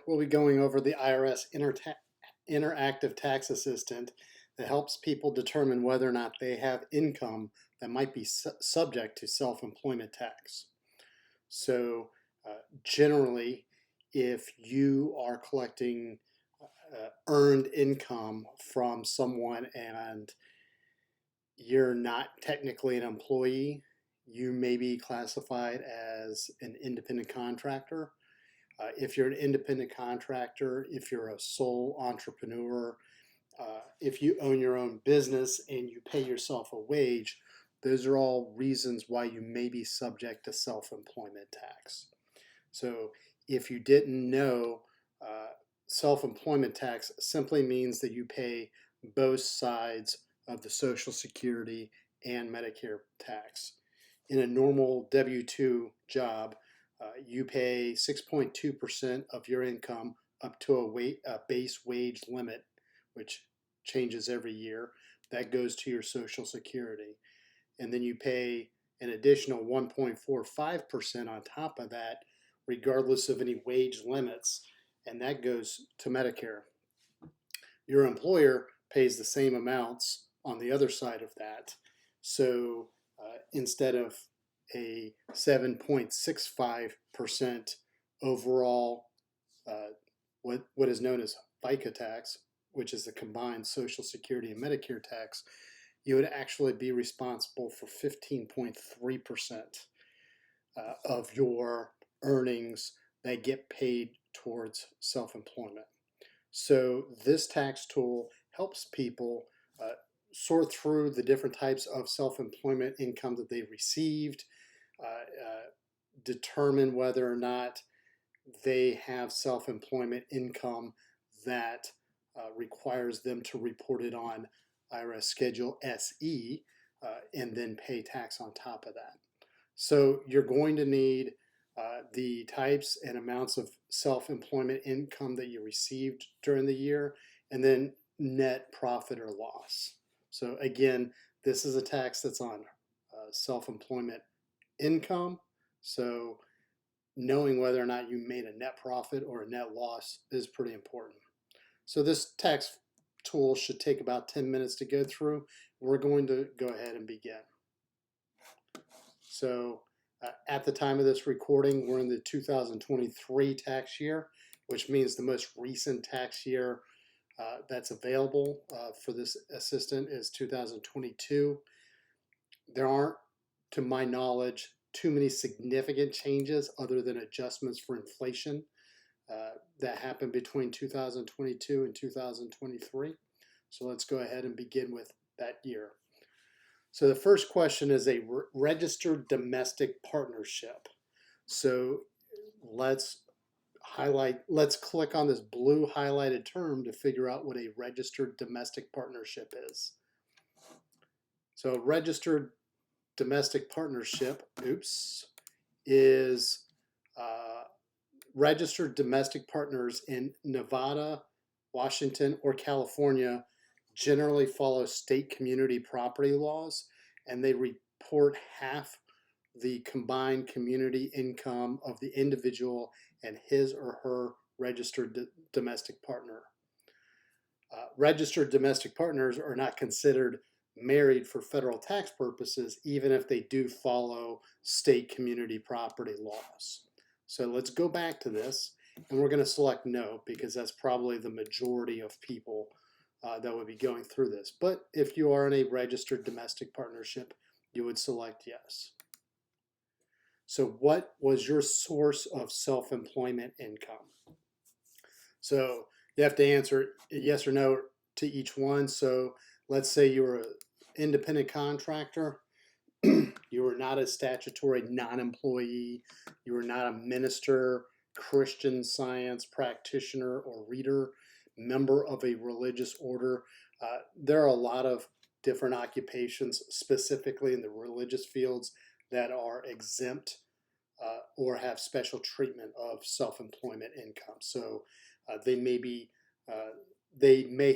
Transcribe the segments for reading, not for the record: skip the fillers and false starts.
We'll be going over the IRS Interactive Tax Assistant that helps people determine whether or not they have income that might be subject to self-employment tax. So generally, if you are collecting earned income from someone and you're not technically an employee, you may be classified as an independent contractor. If you're an independent contractor, if you're a sole entrepreneur, if you own your own business and you pay yourself a wage, those are all reasons why you may be subject to self-employment tax. So if you didn't know, self-employment tax simply means that you pay both sides of the Social Security and Medicare tax. In a normal W-2 job, you pay 6.2% of your income up to a base wage limit, which changes every year. That goes to your Social Security. And then you pay an additional 1.45% on top of that, regardless of any wage limits, and that goes to Medicare. Your employer pays the same amounts on the other side of that. So instead of a 7.65% overall, what is known as FICA tax, which is the combined Social Security and Medicare tax, you would actually be responsible for 15.3% of your earnings that get paid towards self-employment. So this tax tool helps people sort through the different types of self-employment income that they received, determine whether or not they have self-employment income that requires them to report it on IRS Schedule SE and then pay tax on top of that. So you're going to need the types and amounts of self-employment income that you received during the year, and then net profit or loss. So again, this is a tax that's on self-employment income. So knowing whether or not you made a net profit or a net loss is pretty important. So this tax tool should take about 10 minutes to go through. We're going to go ahead and begin. So at the time of this recording, we're in the 2023 tax year, which means the most recent tax year that's available for this assistant is 2022. There aren't, to my knowledge, too many significant changes other than adjustments for inflation that happened between 2022 and 2023. So let's go ahead and begin with that year. So the first question is a registered domestic partnership. So let's click on this blue highlighted term to figure out what a registered domestic partnership is. So a registered domestic partnership, is registered domestic partners in Nevada, Washington, or California generally follow state community property laws, and they report half the combined community income of the individual and his or her registered domestic partner. Registered domestic partners are not considered married for federal tax purposes, even if they do follow state community property laws. So let's go back to this, and we're going to select no, because that's probably the majority of people that would be going through this. But if you are in a registered domestic partnership, you would select yes. So what was your source of self-employment income? So you have to answer yes or no to each one. So let's say you were an independent contractor. You were not a statutory non-employee. You were not a minister, Christian Science practitioner, or reader, member of a religious order. There are a lot of different occupations, specifically in the religious fields, that are exempt or have special treatment of self-employment income. So they may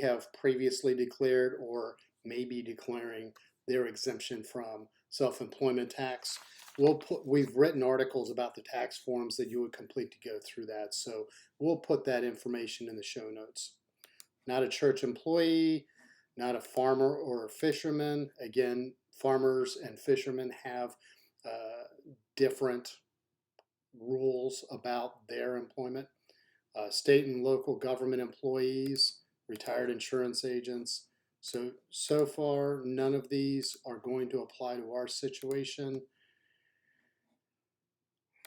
have previously declared or may be declaring their exemption from self-employment tax. we've written articles about the tax forms that you would complete to go through that. So we'll put that information in the show notes. Not a church employee, not a farmer or a fisherman. Again, farmers and fishermen have different rules about their employment. State and local government employees, retired insurance agents. So far, none of these are going to apply to our situation.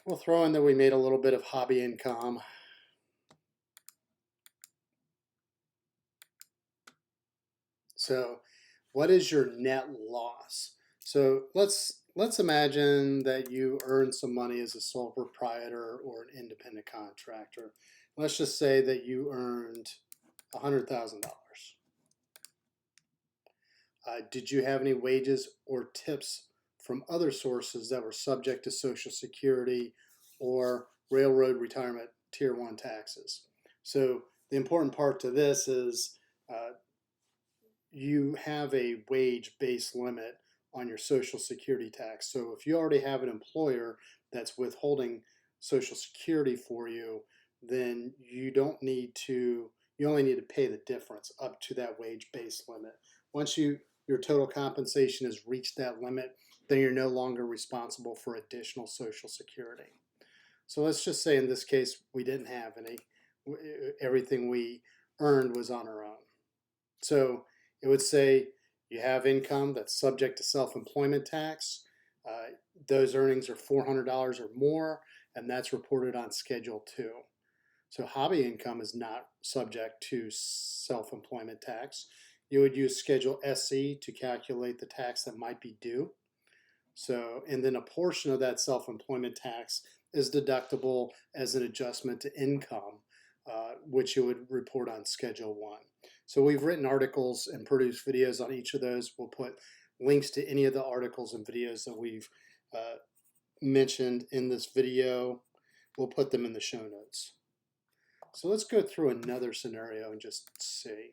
We'll throw in that we made a little bit of hobby income. So what is your net loss? So let's imagine that you earn some money as a sole proprietor or an independent contractor. Let's just say that you earned $100,000. Did you have any wages or tips from other sources that were subject to Social Security or railroad retirement Tier 1 taxes? So the important part to this is you have a wage-based limit on your Social Security tax. So if you already have an employer that's withholding Social Security for you, then you only need to pay the difference up to that wage-based limit. Once your total compensation has reached that limit, then you're no longer responsible for additional Social Security. So let's just say in this case, we didn't have any. Everything we earned was on our own. So it would say you have income that's subject to self-employment tax. Those earnings are $400 or more, and that's reported on Schedule 2. So hobby income is not subject to self-employment tax. You would use Schedule SE to calculate the tax that might be due. So, and then a portion of that self-employment tax is deductible as an adjustment to income, which you would report on Schedule 1. So we've written articles and produced videos on each of those. We'll put links to any of the articles and videos that we've mentioned in this video. We'll put them in the show notes. So let's go through another scenario and just see.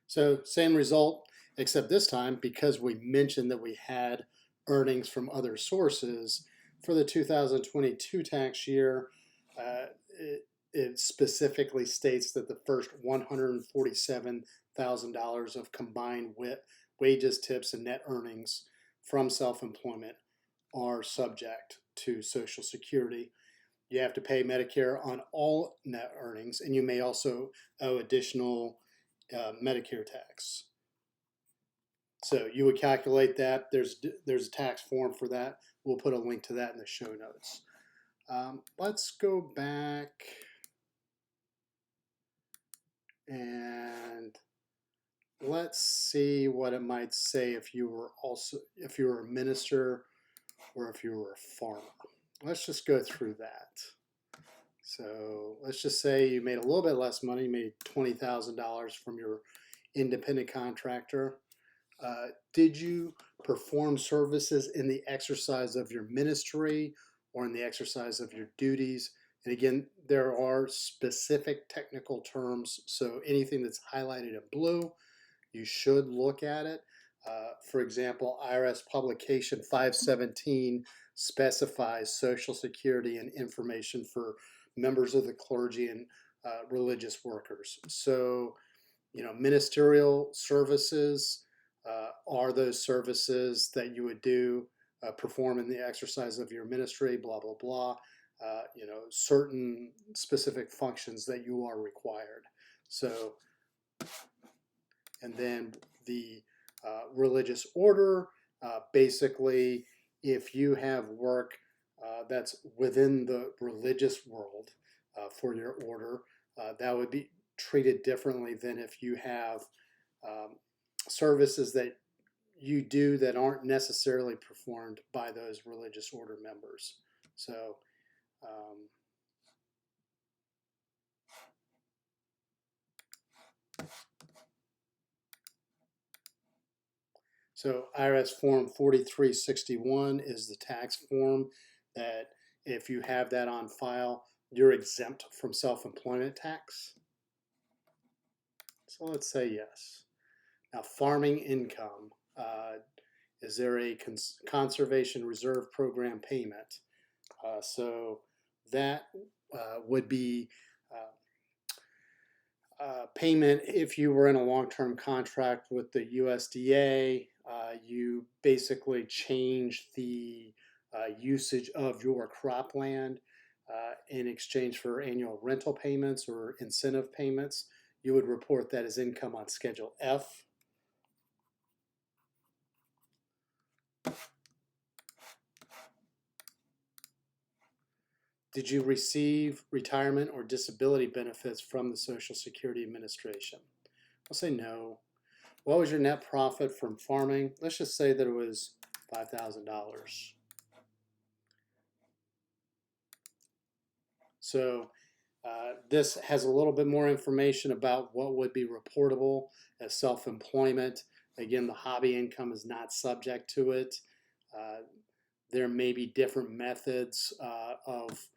So same result, except this time, because we mentioned that we had earnings from other sources, for the 2022 tax year, it specifically states that the first $147,000 of combined wages, tips, and net earnings from self-employment are subject to Social Security. You have to pay Medicare on all net earnings, and you may also owe additional Medicare tax. So you would calculate that. There's a tax form for that. We'll put a link to that in the show notes. Let's go back and let's see what it might say if you were a minister or if you were a farmer. Let's just go through that. So let's just say you made a little bit less money, you made $20,000 from your independent contractor. Did you perform services in the exercise of your ministry or in the exercise of your duties? And again, there are specific technical terms, so anything that's highlighted in blue, you should look at it. For example, IRS Publication 517 specifies Social Security and information for members of the clergy and religious workers. So, ministerial services are those services that you would perform in the exercise of your ministry, blah, blah, blah. Certain specific functions that you are required. So, and then the religious order, basically, if you have work that's within the religious world for your order, that would be treated differently than if you have services that you do that aren't necessarily performed by those religious order members. So IRS Form 4361 is the tax form that if you have that on file, you're exempt from self-employment tax. So let's say yes. Now, farming income. Is there a conservation reserve program payment? So that would be payment if you were in a long-term contract with the USDA. You basically change the usage of your cropland in exchange for annual rental payments or incentive payments. You would report that as income on Schedule F. Did you receive retirement or disability benefits from the Social Security Administration? I'll say no. What was your net profit from farming? Let's just say that it was $5,000. So this has a little bit more information about what would be reportable as self-employment. Again, the hobby income is not subject to it. There may be different methods of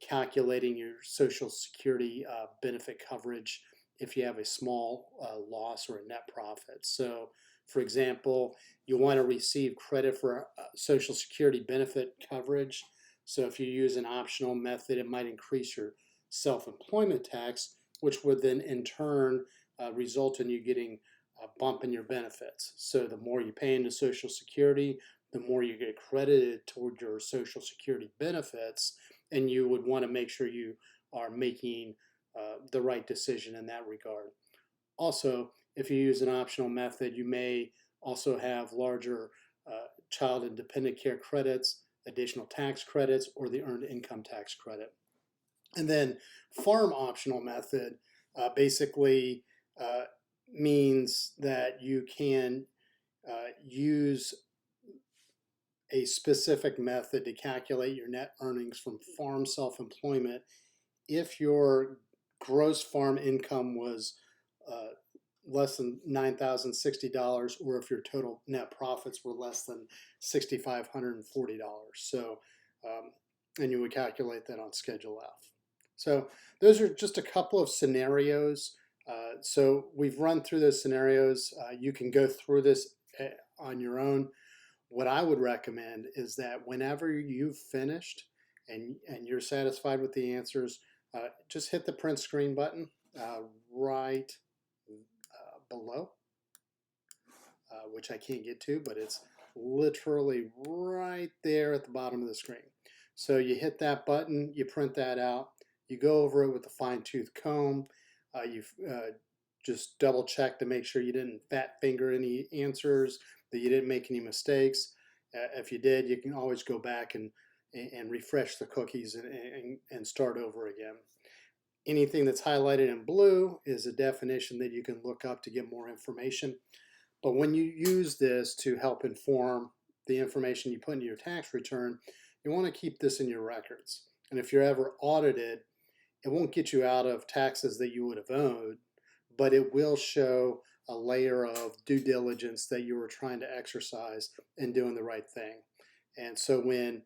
calculating your Social Security benefit coverage if you have a small loss or a net profit. So, for example, you want to receive credit for Social Security benefit coverage. So if you use an optional method, it might increase your self-employment tax, which would then in turn result in you getting a bump in your benefits. So the more you pay into Social Security, the more you get credited toward your Social Security benefits, and you would want to make sure you are making the right decision in that regard. Also, if you use an optional method, you may also have larger child and dependent care credits, additional tax credits, or the earned income tax credit. And then farm optional method basically means that you can use a specific method to calculate your net earnings from farm self-employment if your gross farm income was less than $9,060, or if your total net profits were less than $6,540. So, and you would calculate that on Schedule F. So those are just a couple of scenarios. So we've run through those scenarios. You can go through this on your own. What I would recommend is that whenever you've finished and you're satisfied with the answers, just hit the print screen button right below, which I can't get to, but it's literally right there at the bottom of the screen. So you hit that button, you print that out, you go over it with a fine-tooth comb, you just double check to make sure you didn't fat finger any answers, that you didn't make any mistakes. If you did, you can always go back and refresh the cookies and start over again. Anything that's highlighted in blue is a definition that you can look up to get more information. But when you use this to help inform the information you put in your tax return, you want to keep this in your records. And if you're ever audited, it won't get you out of taxes that you would have owed, but it will show a layer of due diligence that you were trying to exercise in doing the right thing. And so when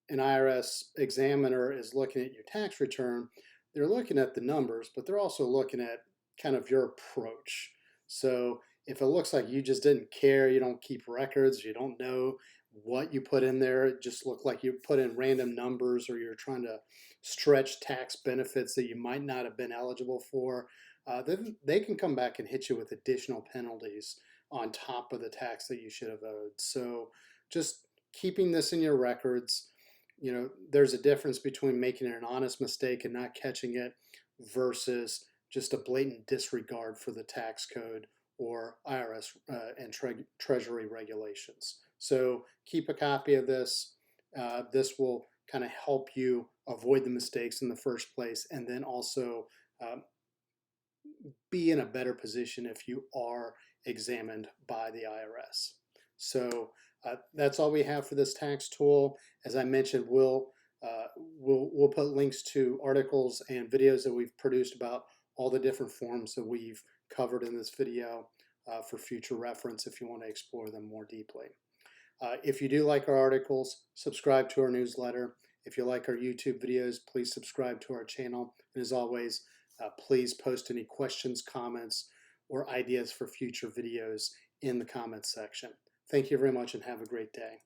an IRS examiner is looking at your tax return, they're looking at the numbers, but they're also looking at kind of your approach. So if it looks like you just didn't care, you don't keep records, you don't know what you put in there, it just looked like you put in random numbers, or you're trying to stretch tax benefits that you might not have been eligible for, then they can come back and hit you with additional penalties on top of the tax that you should have owed. So just keeping this in your records, you know, there's a difference between making an honest mistake and not catching it versus just a blatant disregard for the tax code or IRS and Treasury regulations. So keep a copy of this. This will kind of help you avoid the mistakes in the first place, and then also be in a better position if you are examined by the IRS. So that's all we have for this tax tool. As I mentioned, we'll put links to articles and videos that we've produced about all the different forms that we've covered in this video for future reference if you want to explore them more deeply. If you do like our articles, subscribe to our newsletter. If you like our YouTube videos, please subscribe to our channel. And as always, please post any questions, comments, or ideas for future videos in the comments section. Thank you very much and have a great day.